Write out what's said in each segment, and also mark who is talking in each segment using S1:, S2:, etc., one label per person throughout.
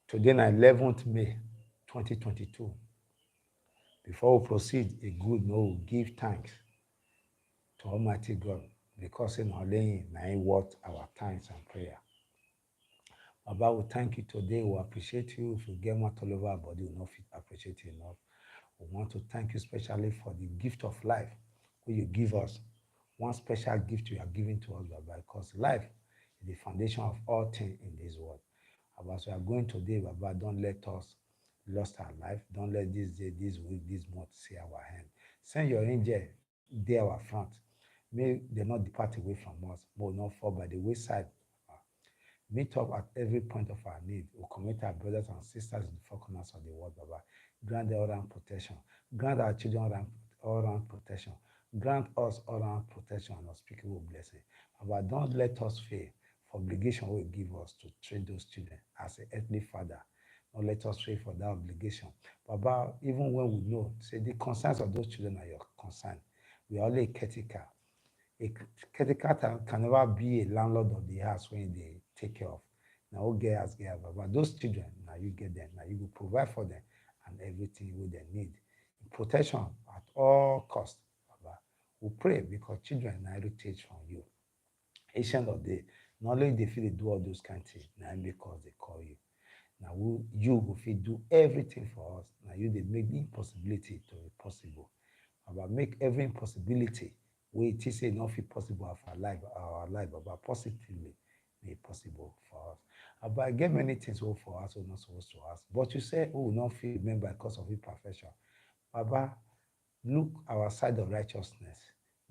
S1: Today, na 11th May 2022. Before we proceed, a good no give thanks to Almighty God because in our laying, na Him worth our thanks and prayer. Baba, we thank you today. We appreciate you. If you get one all over our body, we not appreciate you enough. We want to thank you especially for the gift of life who you give us. One special gift you are giving to us, Baba, because life is the foundation of all things in this world. Baba, as we are going today, Baba, don't let us lost our life. Don't let this day, this week, this month see our hand. Send your angel there our front. May they not depart away from us, but not fall by the wayside. Meet up at every point of our need. We commit our brothers and sisters in the four corners of the world, Baba. Grant them all round protection. Grant our children all round protection. Grant us all round protection and unspeakable blessing. Baba, don't let us fail for obligation we give us to train those children as an earthly father. Don't let us fail for that obligation. Baba, even when we know, say the concerns of those children are your concern. We are only a caretaker. A caretaker can never be a landlord of the house when they take care of. Now, who get as get, but those children, now you get them. Now you will provide for them and everything what they need. Protection at all costs, Baba. We pray because children are heritage from you. Ancient of the not only they feel they do all those kind of things, now because they call you. Now you will feel do everything for us. Now you they make the impossibility to be possible. Baba, make every impossibility where it is not feel possible of our life, but positively made possible for us. But I get many things for us, we're not supposed to ask. But you say, oh, not feel remember because of imperfection. Baba, look our side of righteousness,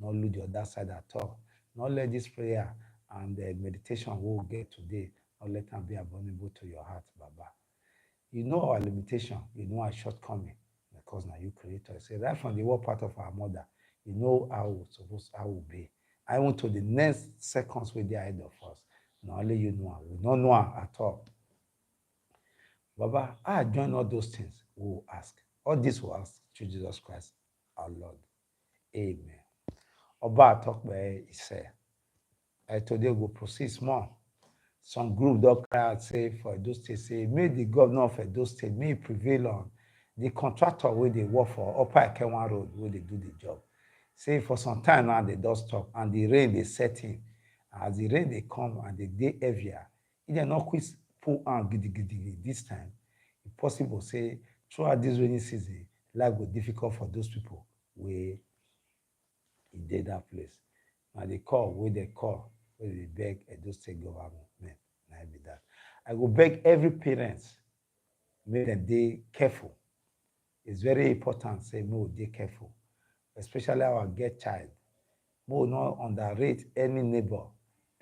S1: not look the other side at all. Not let this prayer and the meditation we'll get today, not let them be abominable to your heart, Baba. You know our limitation, you know our shortcoming, because now you creator. Say right from the world part of our mother, you know how we be. I want to the next seconds with the ahead of us. Not only you know, we don't know at all. Baba, I join all those things. We will ask. All this will ask through Jesus Christ, our Lord. Amen. Oba talk by he say, today we'll proceed small. Some group don't cry out say for Edo State, say, may the governor of Edo State may prevail on the contractor where they work for Upper Ekewan Road where they do the job. Say for some time now they don't stop and the rain they set in. As the rain they come and they day heavier, if they not quick pull on gidi this time, if possible say throughout this rainy season, life will be difficult for those people where he did that place. Now they call where they beg Edo State government. Now be that. I will beg every parent, make them they careful. It's very important, say more they careful. Especially our get child. More not underrate any neighbor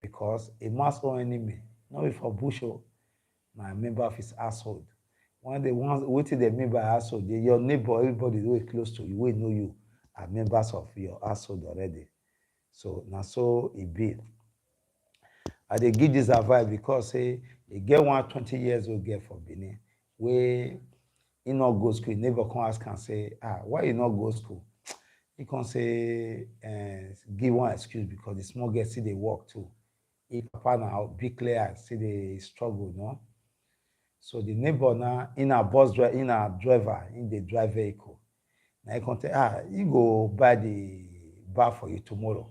S1: because a mass or enemy, not if for Busho, now a member of his household. When they want waiting the member household, your neighbor, everybody who is close to you, will know you are members of your household already. So now so it be. I dey give this advice because say e get one 20 years old girl for Benin where he not go school, he never come ask and say, why you not go school? He can say, give one excuse because the small girl see they work too. If papa now big clear, see they struggle, no? So the neighbor now in a driver, in the drive vehicle. Now he can say, you go buy the bar for you tomorrow.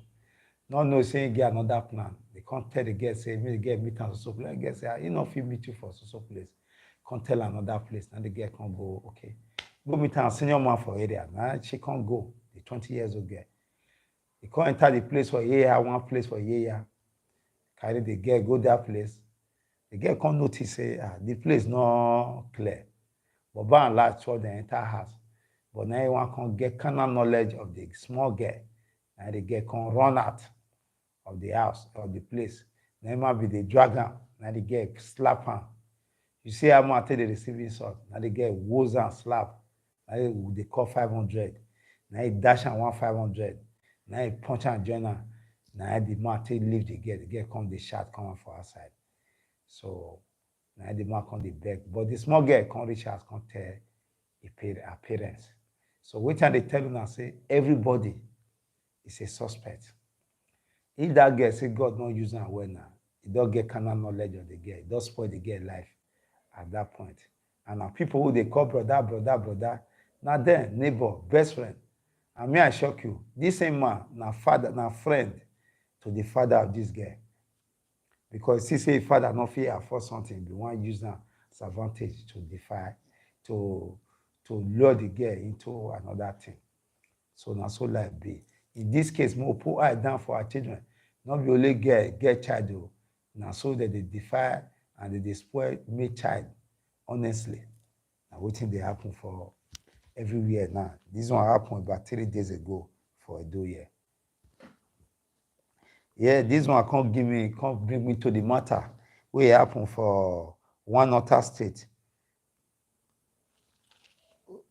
S1: Not know saying get another plan. They can't tell the girl say, me the girl meet us so place. The girl say, you know fit meet you for so place. Can't tell another place. And the girl can't go, okay. Go meet a senior man for area. Now she can't go. The 20 years old girl. He can't enter the place for year, one place for year. Carry the girl, go that place. The girl can't notice say, the place not clear. But by and large, for the entire house. But now one can get kind of knowledge of the small girl. And the girl can run out of the house, of the place. Now might be the dragon. Now the girl slap her. You see how much the receiving sort. Now the girl woes and slap. Now they call 500. Now he dash and 500. Now he punch and join her. Now the man leave the girl. The girl come the shot coming for her side. So now the man come the beg. But the small girl can't reach us, can't tell her parents. So wait till they tell you now, say everybody is a suspect. If that girl say God not use her well now, he don't get kind of knowledge of the girl, he don't spoil the girl life. at that point. And now people who they call brother, now then neighbor, best friend. And may I shock you, this same man, now father, now friend to the father of this girl. Because he say father not fear afford something, we want to use that as advantage to defy, to lure the girl into another thing. So now so life be. In this case, more put eye down for our children. Not be only get child, now so that they defy and they spoil me child. Honestly, now waiting they happen for everywhere now. This one happened about 3 days ago for Edo year. Yeah, this one can't bring me to the matter where it happened for one other state.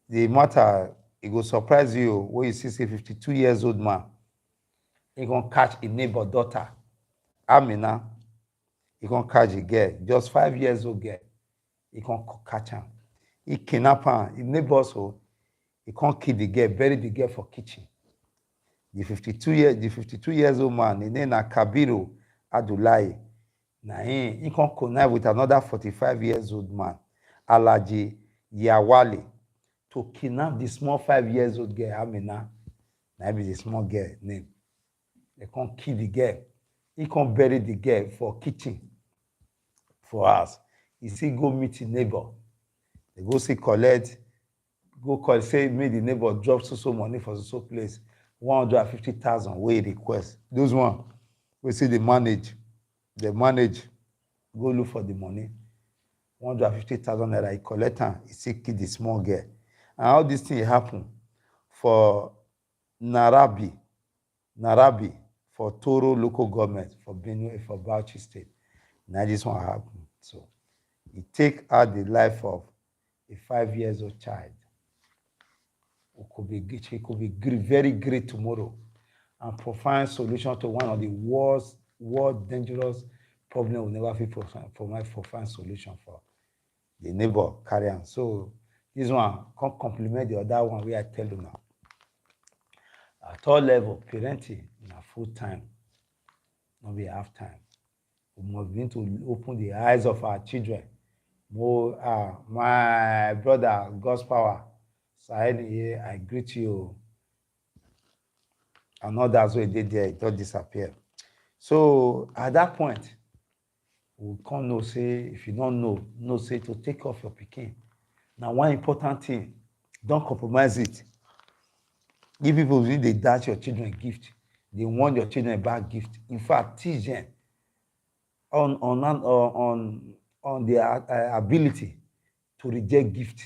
S1: The matter, it will surprise you when you see a 52 years old man. He gonna catch a neighbor daughter, Amina. He gonna catch a girl, just 5 years old girl. He gonna catch her. He kidnap her. His neighbor also, he can't kill the girl, bury the girl for kitchen. The 52 years old man, his name is Kabiru Adulai. Now he can connive with another 45 years old man, Alaji Yawali, to kidnap the small 5 years old girl, Amina. Now be the small girl name. They can't kill the girl. He can't bury the girl for kitchen. For us. He see go meet the neighbor. They go see collect, go call, say, make the neighbor drop so money for so place. 150,000 wey request. Those one, we see they manage, go look for the money. 150,000 naira, he collect am, he still kill the small girl. And all this thing happen for Narabi, for Toro local government, for Benue, for Bauchi State. Now this one happen. So he take out the life of a 5 years old child. She could be very great tomorrow and provide solution to one of the worst dangerous problem we never fit provide solution for. The neighbor carry on. So this one can't complement the other one where I tell you now. At all level, parenting na full time, not be half time. We must begin to open the eyes of our children. More, my brother, God's power. Sahel here, I greet you. And others who did there, it don't disappear. So at that point, we can't know, say, if you don't know, say to take off your pikin. Now, one important thing, don't compromise it. If people really they dash your children gift, they want your children back gift. In fact, teach them on their ability to reject gift.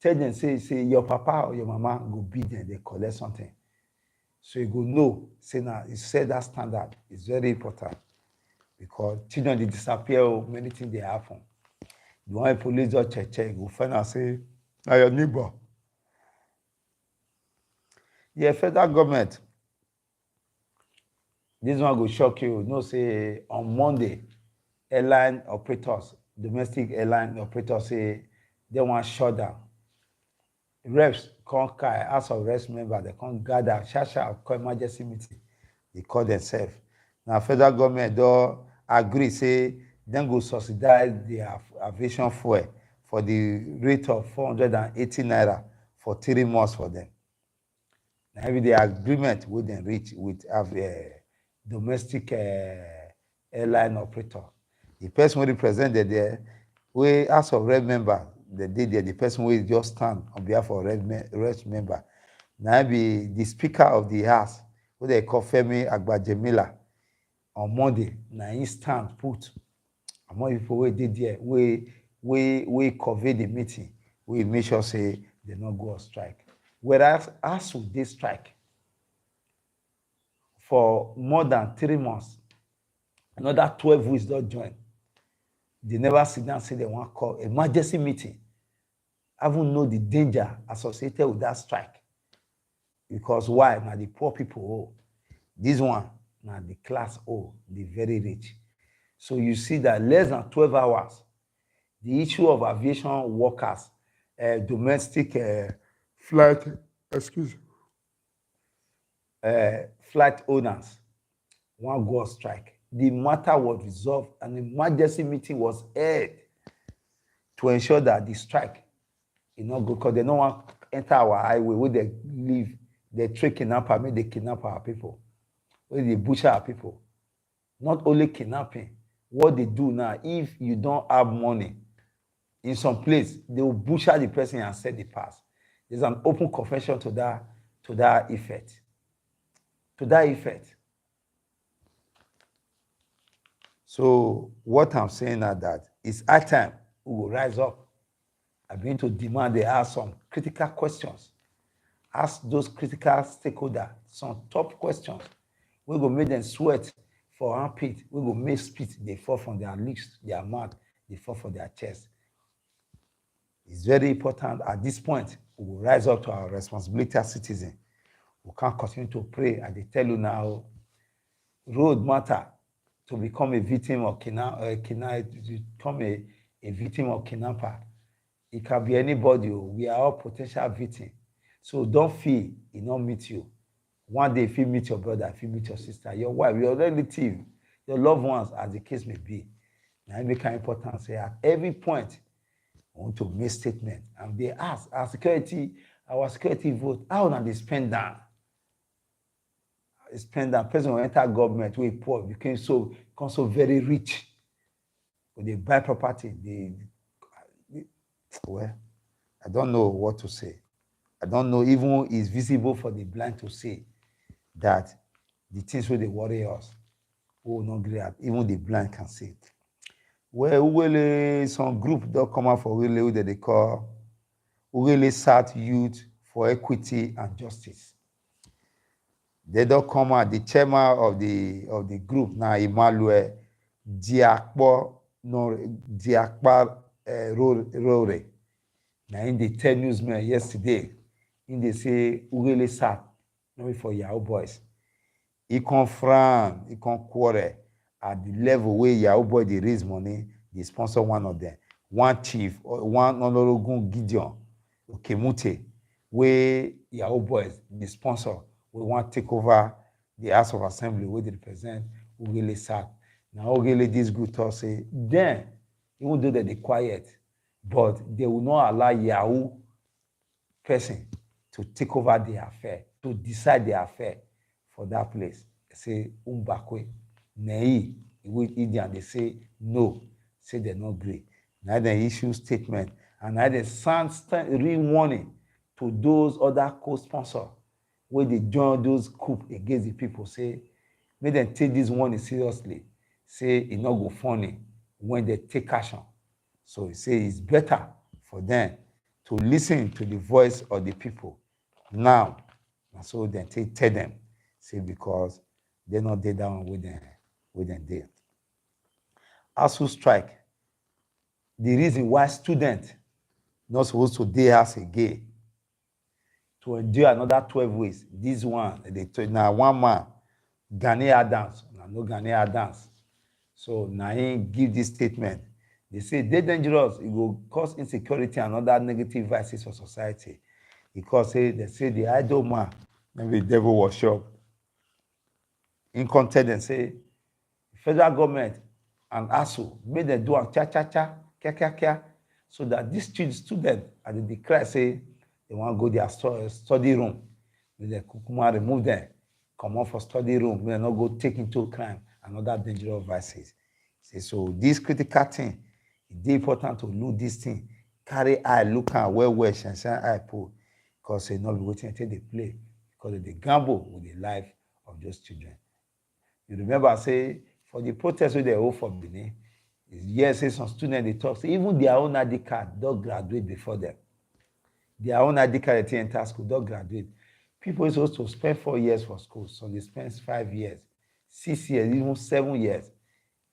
S1: Tell them, say your papa or your mama go beat them, they collect something. So you go know, say now, you set that standard. It's very important because children, they disappear, many things they happen. You want a police or check, you go find out, say, now your neighbor. Yeah, federal government, this one will shock you. You know, say on Monday, airline operators, domestic airline operators say they want shut down. Reps can't carry, House of Reps member, they can't gather, call emergency meeting. They call themselves. Now, federal government don't agree, say, then go subsidize the aviation fuel for the rate of 480 naira for 3 months for them. Now, every the agreement with them reach with domestic airline operator. The person who represented there, we House of Rep member, they did there, the person who just stand on behalf of Rep member. Now be the Speaker of the House, who they call Femi Agbajemila, on Monday. Now he stand put. Among people who did there, we cover the meeting, we make sure say they not go on strike. Whereas ASU they strike for more than 3 months. Another 12 weeks don't join. They never sit down and say they want to call emergency meeting. I don't know the danger associated with that strike. Because why? Now the poor people owe. This one, now the class owe, the very rich. So you see that less than 12 hours, the issue of aviation workers, domestic flight owners, one go on strike. The matter was resolved and the emergency meeting was held. to ensure that the strike is not good, because they don't want to enter our highway where they live. They trick kidnapper, make they kidnap our people, where they butcher our people. Not only kidnapping, what they do now, if you don't have money, in some place, they will butcher the person and set the pass. There's an open confession to that effect. To that effect. So what I'm saying is that it's high time we will rise up. I'm going to demand they ask some critical questions. Ask those critical stakeholders some tough questions. We will make them sweat for armpit. We will make spit, they fall from their lips, their mouth, they fall from their chest. It's very important at this point, we will rise up to our responsibility as citizens. We can't continue to pray. And they tell you now, road matter to become a victim of a victim of kidnapper. It can be anybody. We are all potential victims. So don't feel it not meet you. One day, if you meet your brother, if you meet your sister, your wife, your relative, your loved ones, as the case may be. Now, it becomes important to say at every point, I want to make statement. And they ask our security vote, how do they spend that? Spend that. Person will enter government, we poor, become so very rich. When they buy property, well, I don't know what to say. I don't know even it's visible for the blind to say that the things where they worry us, who will not agree at, even the blind can see it. Well, some group that come out for really that they call really South Youth for Equity and Justice. They don't come out. The chairman of the group now, Emmanuel Diakpo Rore. Now in the 10 newsmen yesterday, in they say really sad, not for Yahoo boys. He can frown, he can quarrel at the level where Yahoo boy they raise money, they sponsor one of them. One chief, one honorable Gideon, Okemute, where Yahoo boys they sponsor. We want to take over the House of Assembly where they represent Ugele South. Now Ugele this group talk say, then, even though they're quiet, but they will not allow Yahoo person to take over the affair, to decide the affair for that place. They say, Umbakwe, Nei, Indian, they say no, say they're not agree. Now they issue statement, and now they send real warning to those other co-sponsors where they join those coup against the people, say, make them take this warning seriously. Say it not go funny when they take action. So he say it's better for them to listen to the voice of the people now. And so then tell them, say because they're not dead down with them there. ASU strike. The reason why students not supposed to day as again to endure another 12 weeks. This one, now one man, Ghanaian dance, no Ghanaian dance. So now he give this statement. They say they're dangerous. It will cause insecurity and other negative vices for society. Because they say the idle man, maybe the devil worship. In content, they say federal government and ASU made them do a cha, so that these students at the declare say they want to go their study room. They remove them, come off for study room. They not go take into crime and other dangerous vices. So this critical thing, it's important to know this thing. Carry eye, look at where shine eye pull, because they not be waiting until they play, because they gamble with the life of those children. You remember I say for the protest where they hold for Benin, yes, say some students they talk, say even their own ID card don't graduate before them. Their own ID card they enter school don't graduate. People are supposed to spend 4 years for school, so they spend 5 years, 6 years, even 7 years.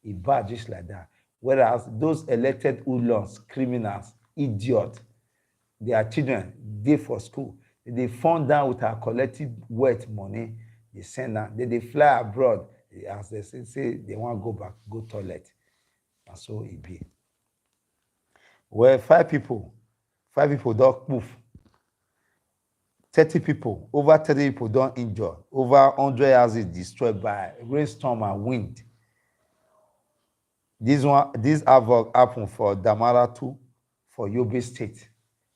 S1: It's bad just like that. Whereas those elected hoodlums, criminals, idiots, their children, they for school. They fund down with our collective wealth money, they send them, they fly abroad, as they say they want to go back, go toilet. And so it be. Well, 5 people don't move. 30 people, over 30 people don't injure. Over 100 houses destroyed by rainstorm and wind. This havoc happened for Damara 2, for Yobe State.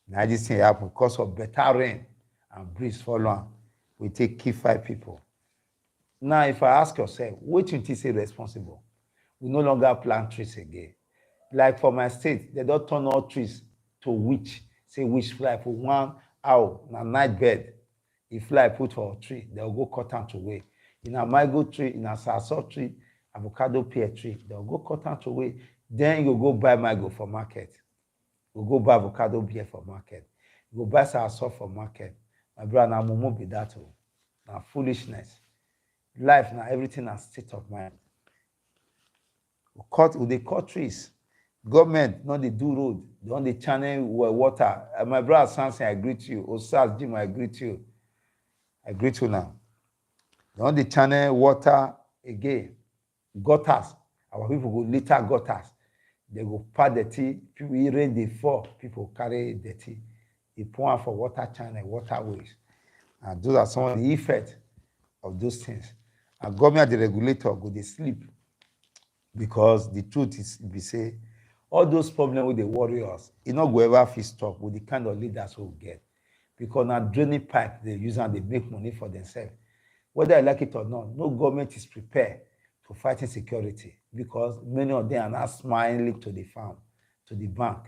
S1: Now this thing happen because of better rain and breeze fall on. We take key 5 people. Now, if I ask yourself, which you think is responsible? We no longer plant trees again. Like for my state, they don't turn all trees to witch. Say witch fly for one owl, na night bird. If fly put for a tree, they'll go cut am away. In a mango tree, in a saso tree, avocado pear tree, they'll go cut am away. Then you go buy mango for market. You go buy avocado beer for market. You go buy saso for market. My brother, na mumu be that. Na foolishness. Life, now everything na state of mind. They cut trees. Government, not they do road. They want the channel water. My brother Samson, I greet you. Osas Jim, I greet you. I greet you now. They want the channel water again. Gutters. Our people go litter gutters. They go pack dirty. People rain they fall. People carry dirty. They pour for water channel, waterways. And those are some of the effects of those things. And government, the regulator, go they sleep. Because the truth is, we say, all those problems with the warriors, it not go ever fit stop with the kind of leaders we get. Because now draining pipe, they use and they make money for themselves. Whether I like it or not, no government is prepared to fight insecurity because many of them are not smiling to the farm, to the bank.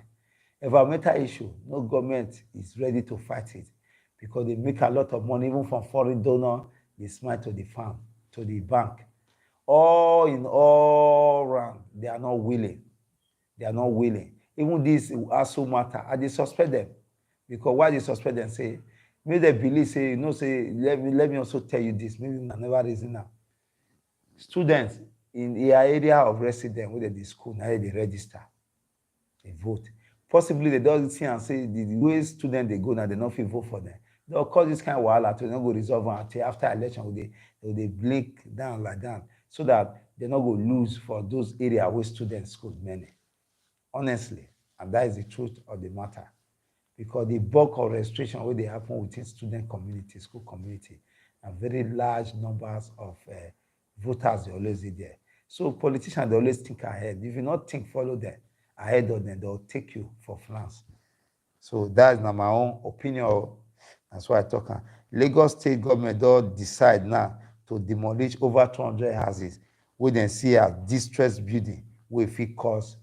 S1: Environmental issue, no government is ready to fight it because they make a lot of money, even from foreign donor, they smile to the farm, to the bank. All in all round, they are not willing. They are not willing. Even this also matter. I they suspect them. Because why they suspect them? Say, maybe they believe, say, you know, say, let me also tell you this. Maybe I never reason now. Students in the area of residence where they school, now they register. They vote. Possibly they don't see and say the way students they go now, they not feel vote for them. They'll cause this kind of wahala to not go resolve until after election, they blink down like that, so that they're not going to lose for those areas where students school many. Honestly, and that is the truth of the matter. Because the bulk of registration where they happen within student community, school community, and very large numbers of voters they always be there. So politicians they always think ahead. If you not think follow them ahead of them, they'll take you for France. So that is not my own opinion. That's why I talk. Lagos State government don't decide now to demolish over 200 houses. We then see as distressed building where if it cause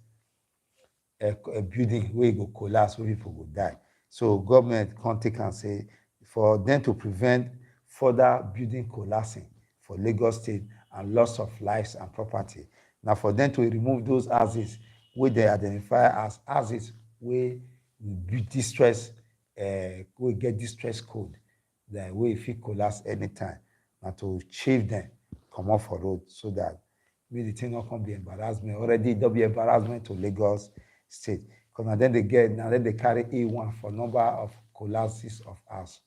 S1: a building where it go collapse, where people go die. So government can't take and say for them to prevent further building collapsing for Lagos State and loss of lives and property. Now for them to remove those houses where they identify as houses where we distress, we get distress code, that way if it collapse anytime, and to shave them, come off for road so that maybe the thing not come be embarrassment. Already there'll be embarrassment to Lagos State. Because then they carry A1 for number of collapses of house.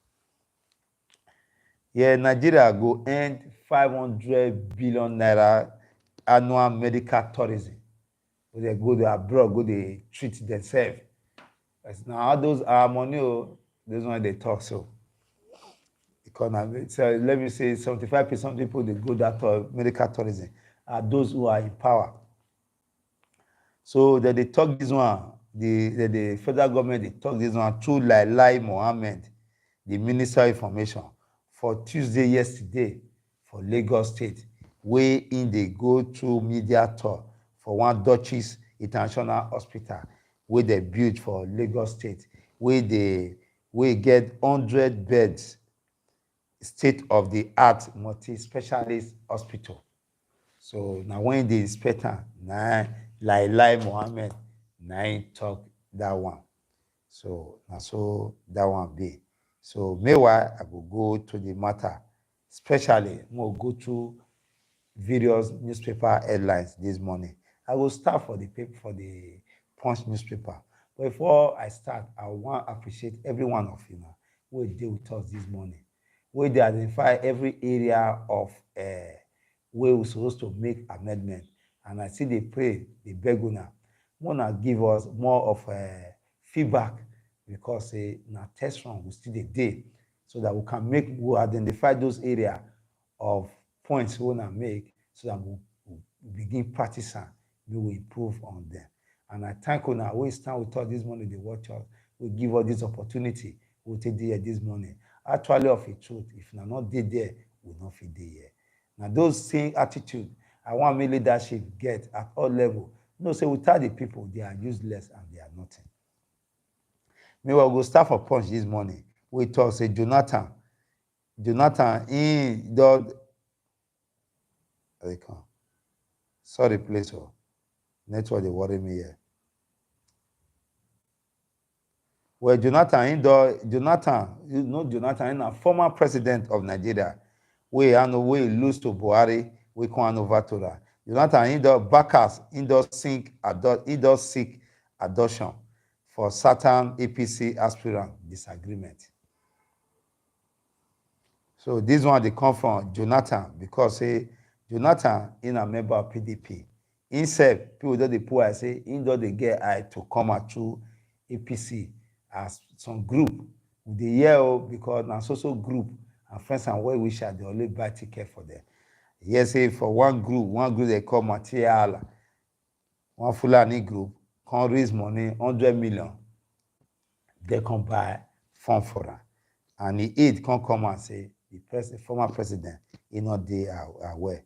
S1: Yeah, Nigeria go end 500 billion naira annual medical tourism. They go to abroad, go they treat themselves. Now those are money, those one they talk so. Economy. So let me say 75% of people they go that medical tourism are those who are in power. So that they talk this one, the federal government they talk this one through Lai Mohammed, the Minister of Information, for Tuesday yesterday for Lagos State, where in they go through media tour for one Duchess International Hospital, where they built for Lagos State, where get 100 beds, state-of-the-art multi-specialist hospital. So now when the inspector, Lai Mohammed, talk that one. So now so that one be. So meanwhile, I will go to the matter, especially we'll go to various newspaper headlines this morning. I will start for the paper for the Punch newspaper. But before I start, I want to appreciate every one of you now who deal with us this morning, where they identify every area of where we're supposed to make amendment. And I see they pray, they beg una, wanna give us more of feedback because now test run will still the day so that we identify those areas of points we wanna make so that we'll begin practicing, we will improve on them. And I thank una wey stand with us this morning, dey watch us, we give us this opportunity, we take dey here this morning. Actually, of a truth, if una not dey there, we no fit dey here. Now, those same attitude I want me leadership get at all level. No, say without the people, they are useless and they are nothing. Meanwhile, we go start for punch this morning. We talk say Jonathan, in the sorry, please, oh. Network they worry me here. Well, Jonathan, you know Jonathan, a former president of Nigeria. We lose to Buhari, we come over to that. Jonathan, he does seek adoption for certain APC aspirant disagreement. So this one they come from Jonathan because Jonathan in a member of PDP. Instead, people that they put I say in they get I to come out through APC as some group. The year because now so group and friends and well wishes they only buy ticket for them. Yes, say for one group they call material, one Fulani group can raise money 100 million. They can buy form for them. And the aide can come and say the former president is not there aware.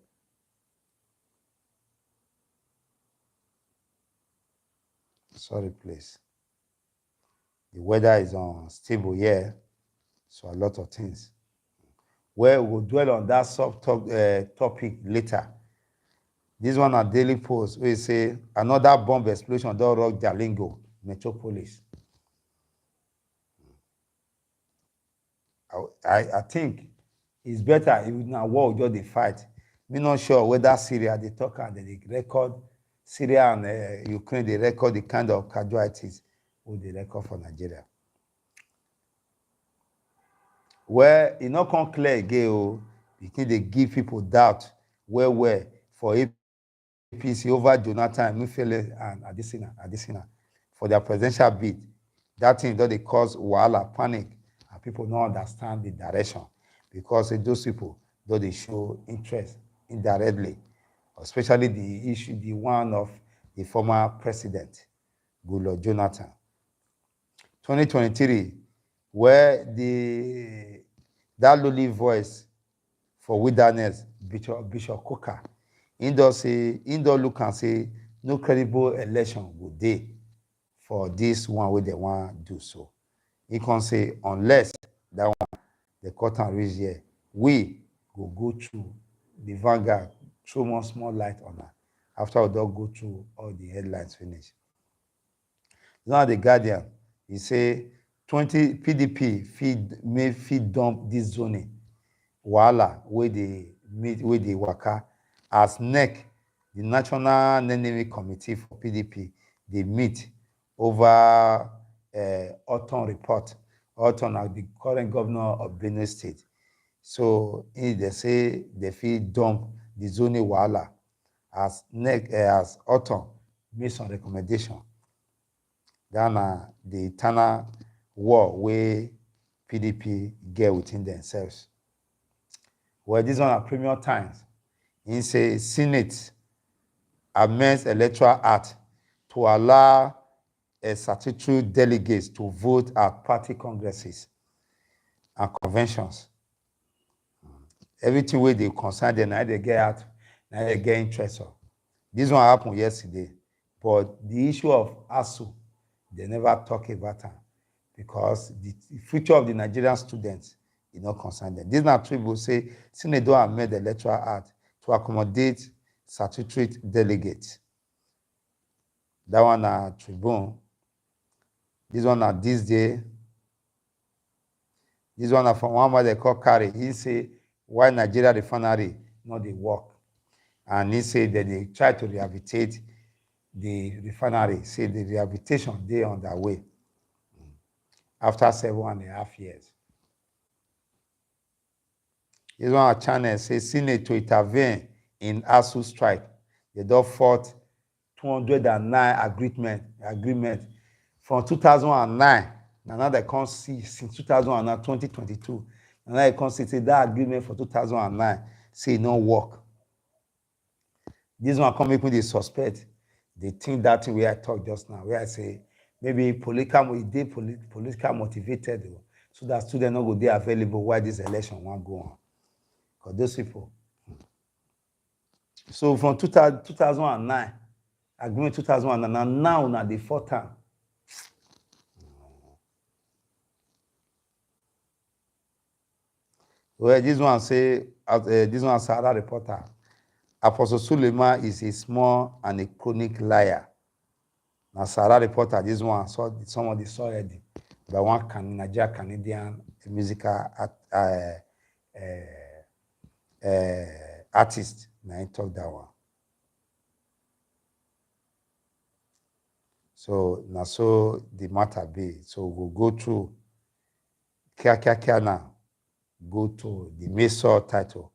S1: Sorry, please. The weather is unstable here, so a lot of things. Well, we'll dwell on that topic later. This one at Daily Post, we say another bomb explosion don't rock Jalingo, Metropolis. I think it's better if now war just the fight. We're not sure whether Syria they talk and they record Syria and Ukraine they record the kind of casualties who they record for Nigeria. Where it not come clear again, because they give people doubt where for APC over Jonathan, Mufele and Adesina for their presidential bid. That thing that they cause wahala, panic, and people don't understand the direction because those people though they show interest indirectly, especially the one of the former president, Goodluck Jonathan. 2023, where that lowly voice for wilderness, Bishop Coker, he does look and say no credible election would dey for this one where they want to do so. He can say unless that one the court and reach here, we go through the Vanguard, throw one small light on that. After we don't go through all the headlines finish. Now the Guardian, he say 20 PDP feed dump this zoning. Wahala where they waka as NEC, the National Enemy Committee for PDP, they meet over Orton report. Orton are the current governor of Benue State. So they say they feed dump the zoning wahala as NEC as Orton made some recommendation. Then the eternal war where PDP get within themselves. Well, this one are Premium Times. He says Senate amends Electoral Act to allow statutory delegates to vote at party congresses and conventions. Everything where they concern them, now they get out, now they get interest of. This one happened yesterday, but the issue of ASU, they never talk about it because the future of the Nigerian students is not concerned them. This not true. Say Senate don't amend the Electoral Act to accommodate statutory delegates. That one na Tribune. This one na this day. This one na from one man they call Carry. He say why Nigeria refinery not dey work, and he say that they try to rehabilitate the refinery. Say the rehabilitation dey on their way after 7.5 years. This one a channel say Senate to intervene in ASU strike. They don't fought 209 agreement from 2009. Now they can't see since 2009, 2022. And now they can't see that agreement for 2009 say no work. This one come make me the suspect They think that thing where I talk just now, where I say maybe political motivated, so that students not go there available while this election won't go on. Because those people. So from 2009, agreement 2009, and now the fourth time. Well, this one say, this one Sarah reporter. Apostle Suleiman is a small and a chronic liar. Now, Sarah reporter, this one, saw somebody saw it by one Nigerian Canadian musical artist. Now, he talked that one. So, now, so the matter be. So, we'll go through Kia now, go to the main title.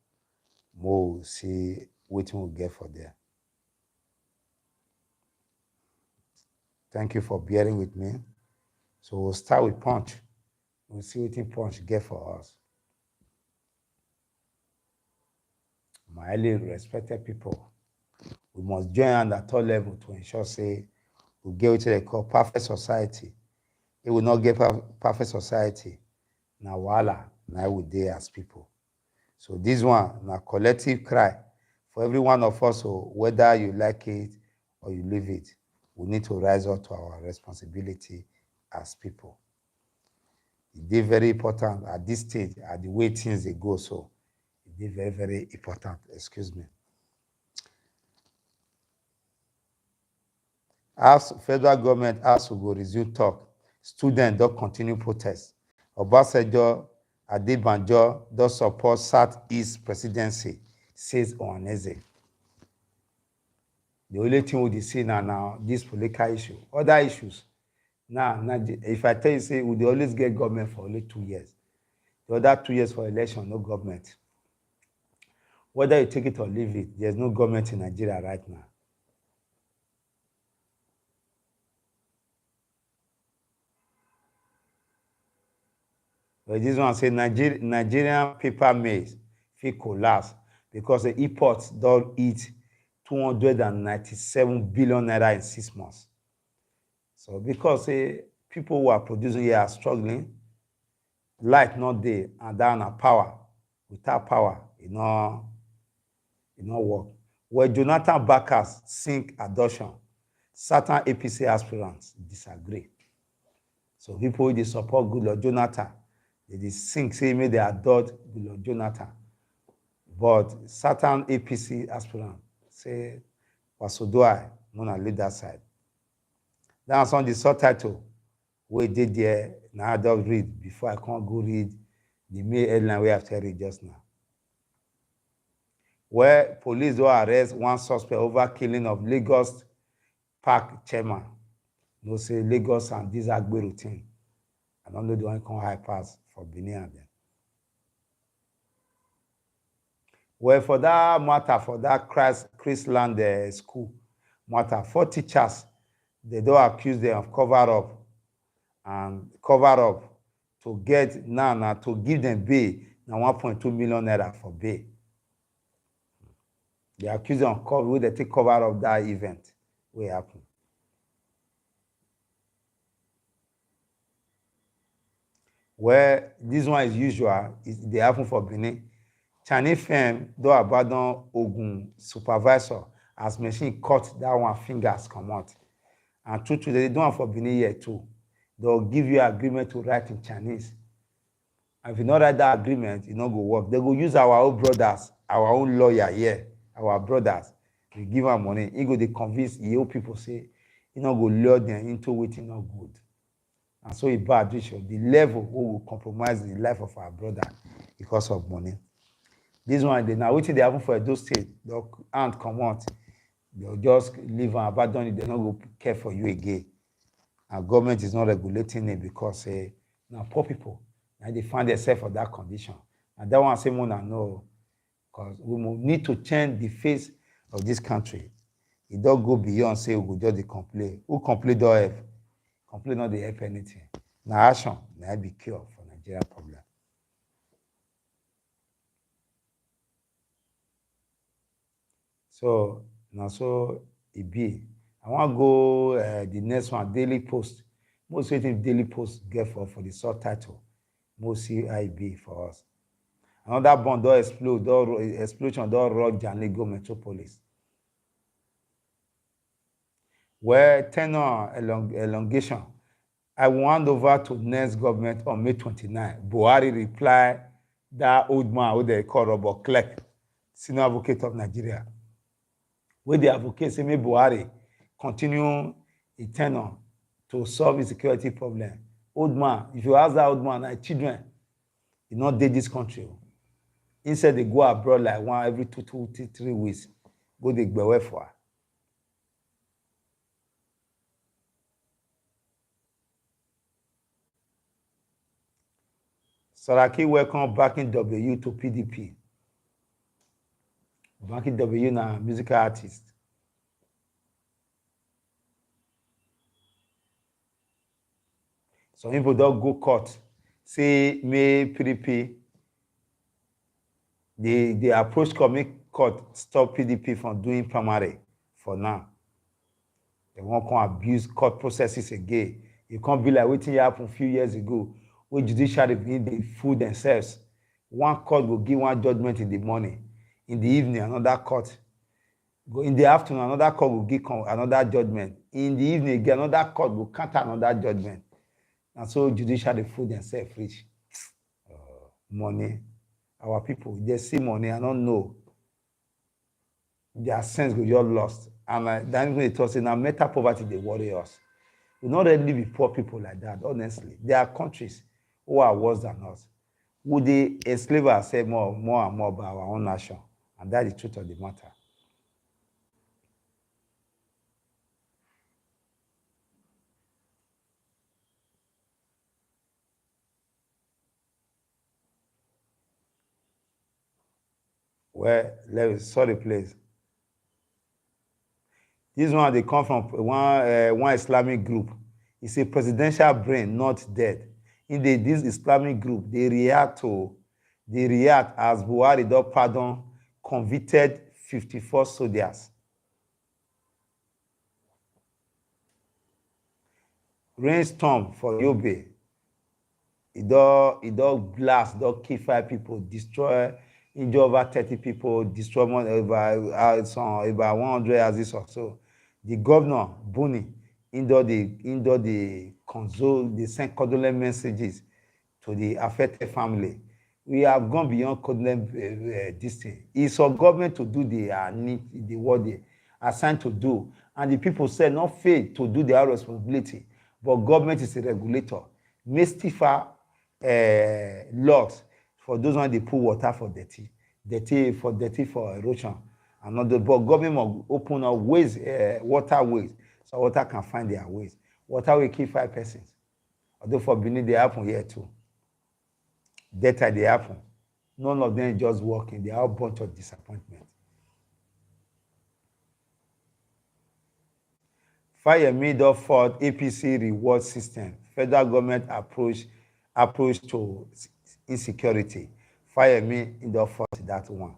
S1: We'll see what we'll get for there. Thank you for bearing with me. So we'll start with Punch. We'll see what Punch get for us. My highly respected people, we must join hand at all level to ensure, say, we get what they call perfect society. It will not get perfect society. Now, voila, now we there as people. So this one, now collective cry for every one of us, so whether you like it or you leave it, we need to rise up to our responsibility as people. It is very important at this stage, at the way things they go, so it is very, very important. Excuse me. As federal government has to go resume talk, students don't continue protest. Obasanjo Adebanjo don't support Southeast presidency, says Ohaneze. The only thing we see now, this political issue. Other issues, now, if I tell you, say, we always get government for only 2 years. The other 2 years for election, no government. Whether you take it or leave it, there's no government in Nigeria right now. But this one say Nigerian paper maize fit collapse because the imports don't eat 297 billion naira in 6 months. So because people who are producing here are struggling, light not there, and down a power. Without power, it not work. Where Jonathan backers sink adoption, certain APC aspirants disagree. So people they support Goodluck Jonathan, they sink, say may they adopt Goodluck Jonathan. But certain APC aspirants say, Wasodoi, not lead that side. That's on the subtitle where they did there. Now I don't read before I can't go read the main headline we have to read just now. Where police will arrest one suspect over killing of Lagos Park chairman. No say Lagos and this Agbe routine. I don't know the one can high pass for Benin and them. Well, for that matter, for that Chrisland school matter, 4 teachers, they don't accuse them of cover up to get now to give them bail, now 1.2 million naira for bail. They accuse them of cover, they take cover of that event. What happened? Where this one is usual, they happen for Benin. Chinese firm don't abandon Ogun supervisor as machine cut that one fingers come out. And true, they don't have for Benin here too. They'll give you agreement to write in Chinese. And if you not write that agreement, it not go work. They go use our own brothers, our own lawyer here, our brothers. We give them money. He go they convince the old people say, you know, go lure them into waiting not good. And so it bad the level who will compromise the life of our brother because of money. This one, they now waiting they happen for those states. They'll can't come out. They'll just leave and abandon it. They don't go care for you again. And government is not regulating it because now poor people, now they find themselves for that condition. And that one say more than no, because we need to change the face of this country. It don't go beyond say we go just complain. Who complain don't help? Complain not they help anything. Now action, now be cure for Nigeria problem. So now so it be I want to go the next one, Daily Post. Most waiting Daily Post get for the subtitle. Most CIB for us. Another bomb don't explode, explosion don't rock Janigo Metropolis. Where tenure elongation. I will hand over to next government on May 29. Buhari reply that old man who they call Robert Clerk, senior advocate of Nigeria. Where the advocate say may Buhari continue a tenure to solve insecurity problem. Old man, if you ask that old man, like children, you not date this country. Instead, they go abroad like one every 3 weeks. Go the Gbewe for. Saraki welcome backing W to PDP. Backing W na musical artist. Some people don't go court. Say may PDP. They approach court stop PDP from doing primary for now. They won't come abuse court processes again. It can't be like waiting happened a few years ago, where judiciary they fool themselves. One court will give one judgment in the morning, in the evening another court. Go in the afternoon another court will give another judgment. In the evening again another court will counter another judgment. And so judiciary fool themselves rich. Money. Our people, they see money, I don't know. Their sense go just lost. And then when they talk, say, now mental poverty, they worry us. We not really be poor people like that, honestly. There are countries who are worse than us. Would they enslave ourselves more and more by our own nation? And that's the truth of the matter. Well, sorry, please. This one, they come from one Islamic group. It's a presidential brain, not dead. In this Islamic group, they react as Buhari don't pardon convicted 54 soldiers. Rainstorm for Yobe. It don't blast, don't kill 5 people, destroy, injure over 30 people, destroy more about 100 houses or so. The governor, Buni, they console, they send condolence messages to the affected family. We have gone beyond condolence this thing. It's for government to do the what they assigned to do. And the people said not fail to do their responsibility. But government is a regulator. May stiffer laws for those when they put water for dirty for erosion. Another, but government must open up ways, waterways, so water can find their ways. Water will kill 5 persons. Although for Benin, they happen here too. Data they happen. None of them just working. They are a bunch of disappointment. Fire middle fault APC reward system. Federal government approach to insecurity. Fire me in the fault that one.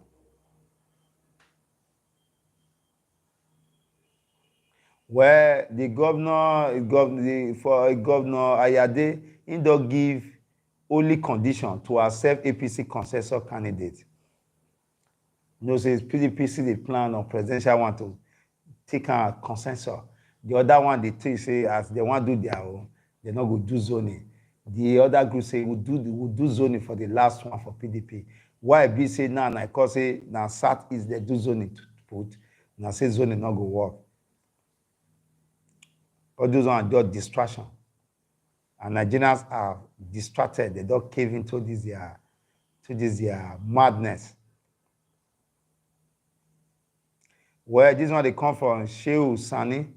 S1: Where the governor Ayade, he don't give only condition to accept APC consensus candidate. No, says PDP see the plan on presidential one to take a consensus. The other one they take say as they want to do their own, they're not going to do zoning. The other group say we'll do zoning for the last one for PDP. Why be say now, because say now SAT is the do zoning to put. Now say zoning not go work. All those are just distraction. And Nigerians are distracted. They don't cave into this madness. Where this one they come from Shehu Sani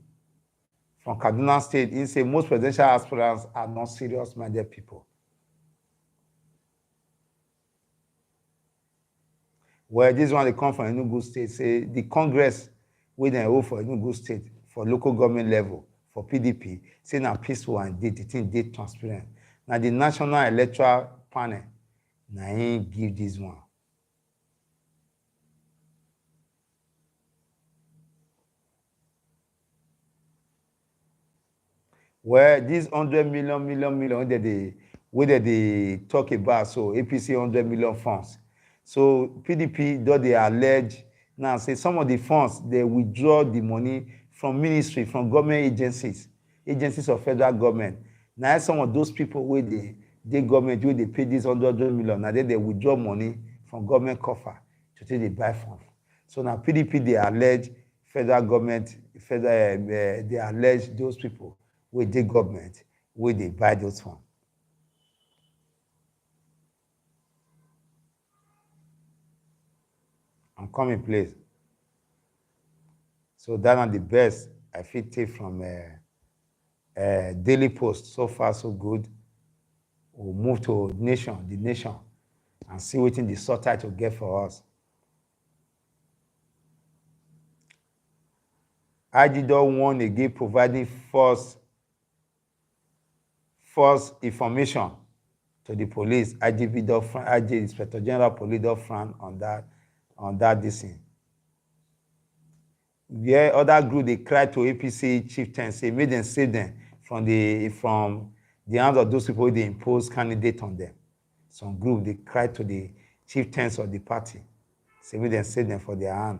S1: from Kaduna State. He say most presidential aspirants are not serious-minded people. Where this one they come from Enugu State. Say the Congress with an vote for Enugu State for local government level for PDP. Say now peaceful and the thing did transparent. Now the National Electoral Panel now he give this one. where this 100 million whether they talk about, so APC 100 million funds. So PDP, though they allege now, say some of the funds, they withdraw the money from ministry, from government agencies of federal government. Now some of those people where they government, where they pay this 100 million, now they withdraw money from government coffer to take the buy funds. So now PDP, they allege federal government, they allege those people with the government, where they buy those funds. And come in place. So that are the best I fit take from Daily Post. So far, so good. We'll move to the Nation, and see what the subtitle get for us. IG don't want again providing false information to the police. IG Inspector General Police don't frown on that this thing. Where other group they cry to APC chieftains, say make them save them from the hands of those people they impose candidate on them. Some group they cry to the chieftains of the party, say make them save them for their hand.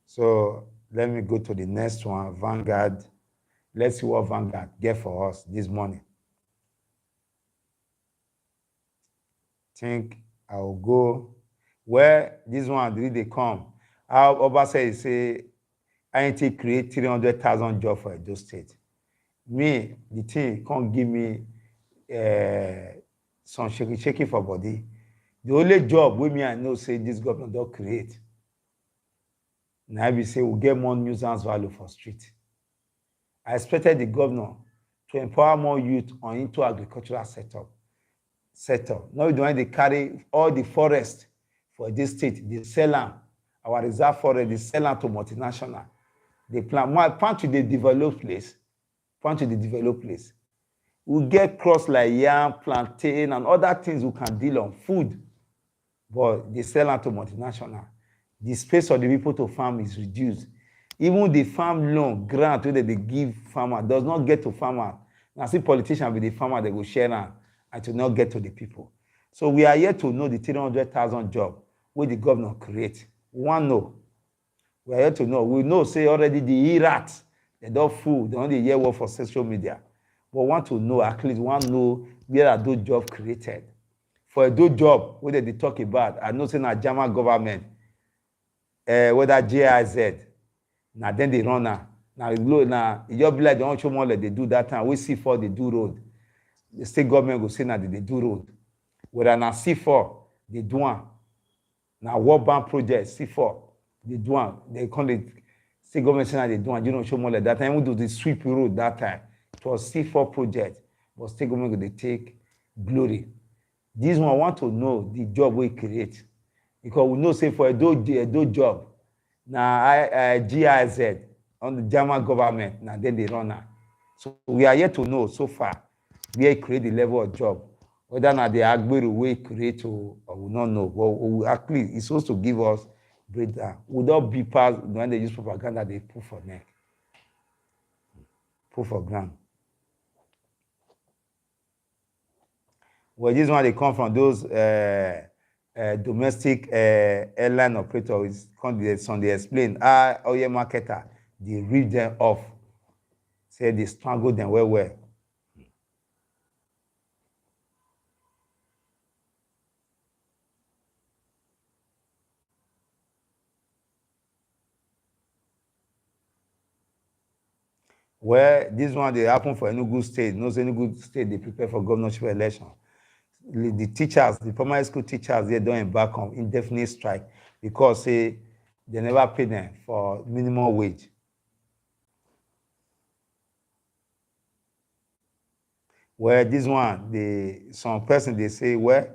S1: So let me go to the next one, Vanguard. Let's see what Vanguard get for us this morning. Think I'll go where this one did they come. How Obasa say INT create 300,000 jobs for Edo State. Me, the thing can't give me some shaky for body. The only job with me I know say this government don't create. Now we say we'll get more nuisance value for street. I expected the governor to empower more youth on into agricultural setup. Now we don't they carry all the forest for this state, they sell them. Our reserve forest, they sell them to multinational. They plant to the developed place. We get crops like yam, plantain, and other things we can deal on, food. But they sell them to multinational. The space of the people to farm is reduced. Even the farm loan grant that they give farmer does not get to farmer. Now see politicians with the farmer, they will share them and to not get to the people. So we are yet to know the 300,000 job where the governor create. We want to know. We are yet to know. We know, say already the E-rats, they don't fool, they only hear word for social media. But we want to know, at least want to know where are those jobs created. For those jobs, where they talk about, I know saying a German government, whether GIZ, now then they run now. Now it just be like they don't show more like they do that time. We C4 they do road. The state government will say now they do road. Whether now C4 they do one. Now World Bank project C4 they do one. They call it state government say now they do one. You don't show more like that time. We do the sweep road that time. It was C4 project, but state government they take glory. This one want to know the job we create. Because we know, say, for a do job, now GIZ on the German government, now then they run now. So we are yet to know so far where create the level of job. Whether now the Agberu way create or we not know. But actually, it's supposed to give us breakdown. Without be part when they use propaganda, they put for neck. Put for ground. Well, this one they come from those domestic airline operators. They explain oil marketer, they rip them off. Say they strangle them well. Where this one they happen for Enugu State. No Enugu State they prepare for governorship election. The teachers, the primary school teachers, they don't embark on indefinite strike because they never pay them for minimum wage. Where this one, some person they say, well,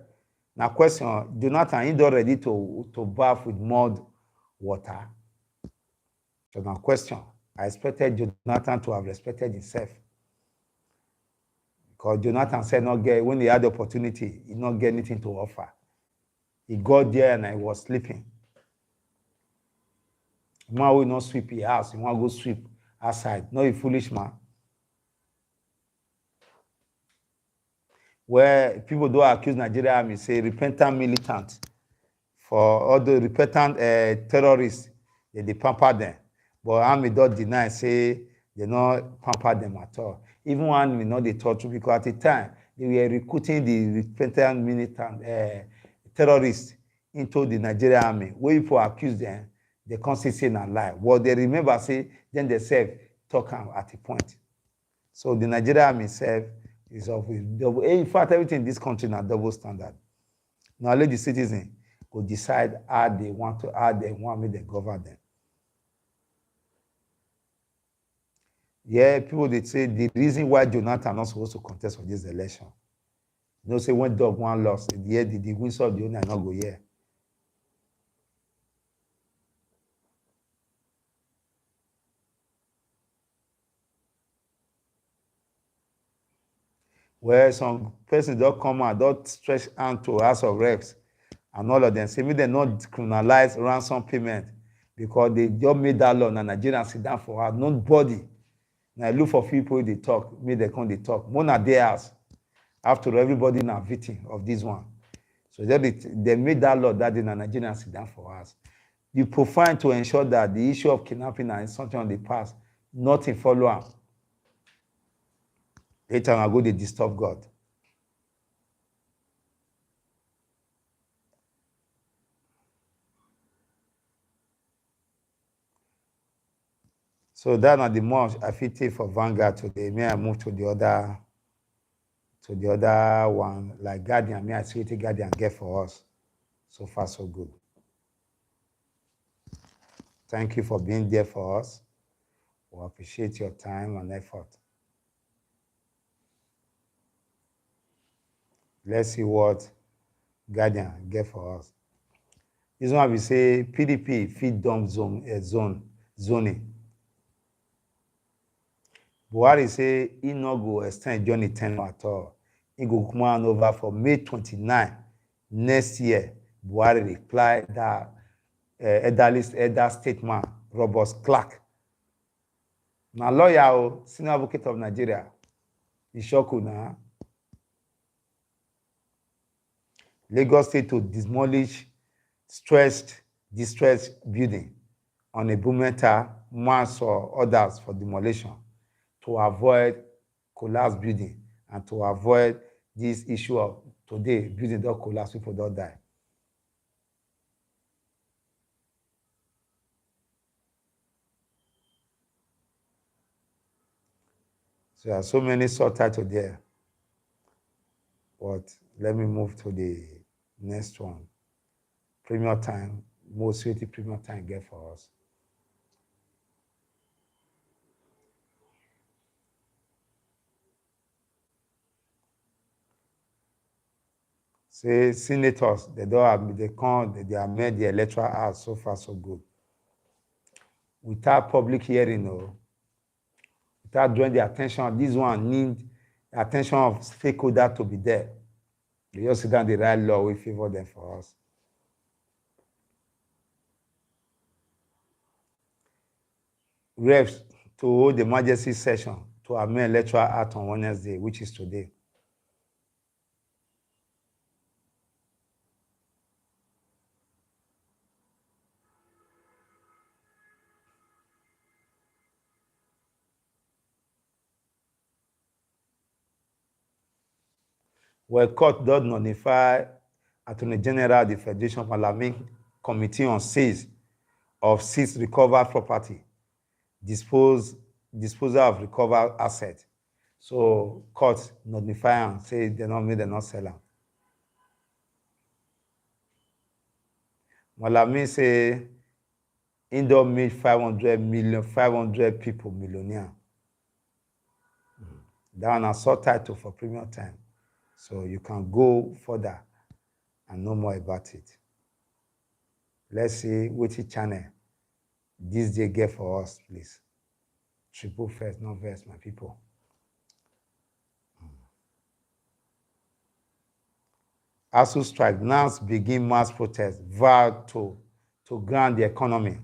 S1: now question, Jonathan, he not ready to bath with mud water. So now question, I expected Jonathan to have respected himself. Because Jonathan said not get, when he had the opportunity, he not get anything to offer. He got there and I was sleeping. Man will not sweep his house. He want to go sweep outside. No, a foolish man. Where people do accuse Nigeria army, say repentant militant. For all the repentant terrorists, they pamper them. But army don't deny, say they not pamper them at all. Even one may not they touch because at the time they were recruiting the repentant militant terrorists into the Nigerian army. Where people accuse them, they can't say na lie. What they remember say, then they say talk at a point. So the Nigerian army self is of double. In fact, everything in this country is double standard. Now let the citizen go decide how they want me to govern them. Yeah, people they say the reason why Jonathan not supposed to contest for this election. You know, say when dog one lost, the wins of the owner not go here. Where some persons don't come out, don't stretch hand to House of Reps and all of them. Say, me they not criminalize ransom payment because they just made that law and Nigerians sit down for her. Nobody. Now I look for people they talk, me they come they talk. More na theirs. After all, everybody now victim of this one. So they made that law that the Nigerians sit down for us. You profile to ensure that the issue of kidnapping and something on the past, nothing follow up. Later on, I go, they disturb God. So that are the most I fit take for Vanguard today. May I move to the other one, like Guardian. May I see what Guardian get for us. So far, so good. Thank you for being there for us. We appreciate your time and effort. Let's see what Guardian get for us. This one we say PDP feed dump zoning. Buhari say he no go extend journey tenure at all. He go come on over for May 29 next year. Buhari reply that elder statesman Robert Clark. Now lawyer, senior advocate of Nigeria. Ishoku na. Lagos State to demolish distressed building on a Bumeta, Mars or others for demolition to avoid collapsed building and to avoid this issue of today, building don't collapse, people don't die. So there are so many subtitles there. But let me move to the next one. Premium time, most sweetie premium time get for us. Say senators, they are made the electoral act so far so good. Without public hearing, without drawing the attention, this one need the attention of stakeholders to be there. They just sit down the right law, we favor them for us. Reps to hold the emergency session to amend electoral act on Wednesday, which is today. Where court does notify Attorney General of the Federation Parliament Committee on Sales of seized recovered property, disposal of recovered assets. So court notify and say they're not selling. Malami say Indo made 500 people millionaire. That one is subtitle for premium time. So you can go further and know more about it. Let's see which channel this day get for us, please. Triple first, not verse, my people. ASU strike, now begin mass protest, vow to ground the economy.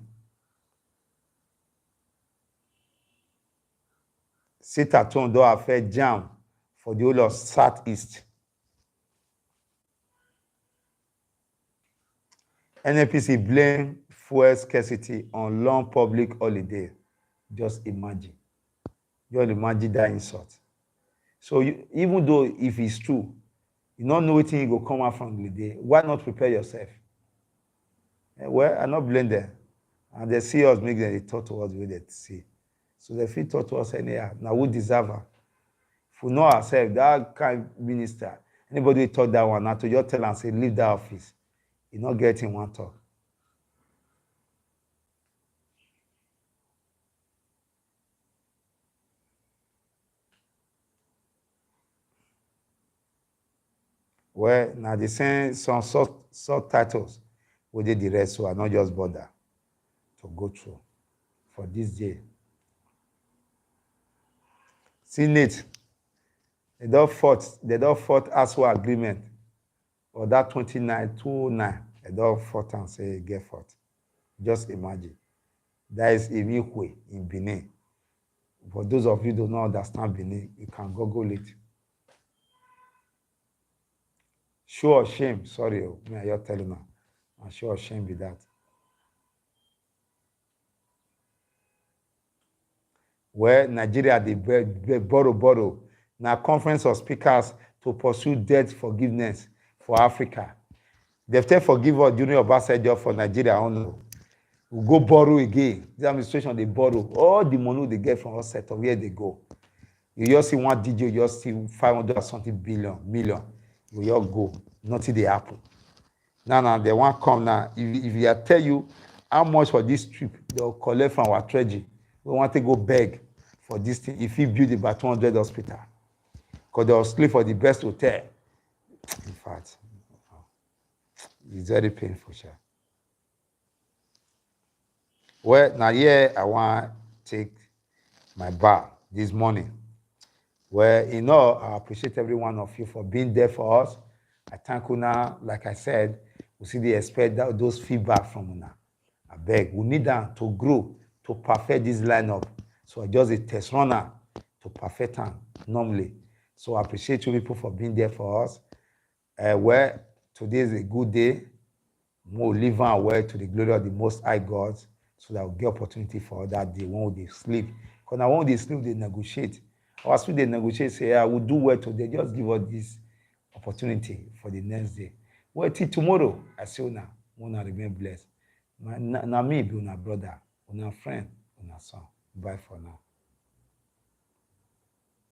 S1: Sit-at-home don't affect jam for the whole of Southeast. NAPC blame fuel scarcity on long public holiday. Just imagine. Just imagine that insult. So even though if it's true, you don't know anything will come out from the day, why not prepare yourself? Well, I not blame them. And they see us, make them they talk to us the way they see. So they feel talk to us anyhow. Now we deserve her. If we know ourselves, that kind of minister, anybody will talk that one, now to just tell and say, leave that office. You not getting one talk. Well, now they send some subtitles with the rest, so I not just bother to go through for this day. Senate, they don't fought ASU agreement or that 2929. They don't fought and say get fought. Just imagine. That is Imikwe in Benin. For those of you who do not understand Benin, you can Google it. Show or shame, sorry, me I just telling now. And show or shame be that. Where Nigeria they borrow. Now conference of speakers to pursue debt forgiveness for Africa. They've taken forgive us during Obasanjo for Nigeria only. We go borrow again. This administration they borrow all the money they get from us sector where they go. You just see one DJ, you just see 500 or something million. You just go, nothing they happen. Now they want come now. If I tell you how much for this trip they'll collect from our treasury, we want to go beg for this thing. If he build about 200 hospital, because they'll sleep for the best hotel. In fact, it's very painful, sure. Well, now here I want to take my bar this morning. Well, I appreciate every one of you for being there for us. I thank you now, like I said, we see the expect those feedback from you now. I beg, we need them to grow, to perfect this lineup. So I just a test runner to perfect them normally. So I appreciate you people for being there for us. Well, today is a good day. We'll live on well to the glory of the Most High God, so that we'll get opportunity for that day when they sleep. Because now when they sleep, they negotiate. Or as they negotiate, say, I will do well today. Just give us this opportunity for the next day. Well, till tomorrow, I say, now, wanna remain blessed. Now me be una brother, una friend, una son. Bye for now.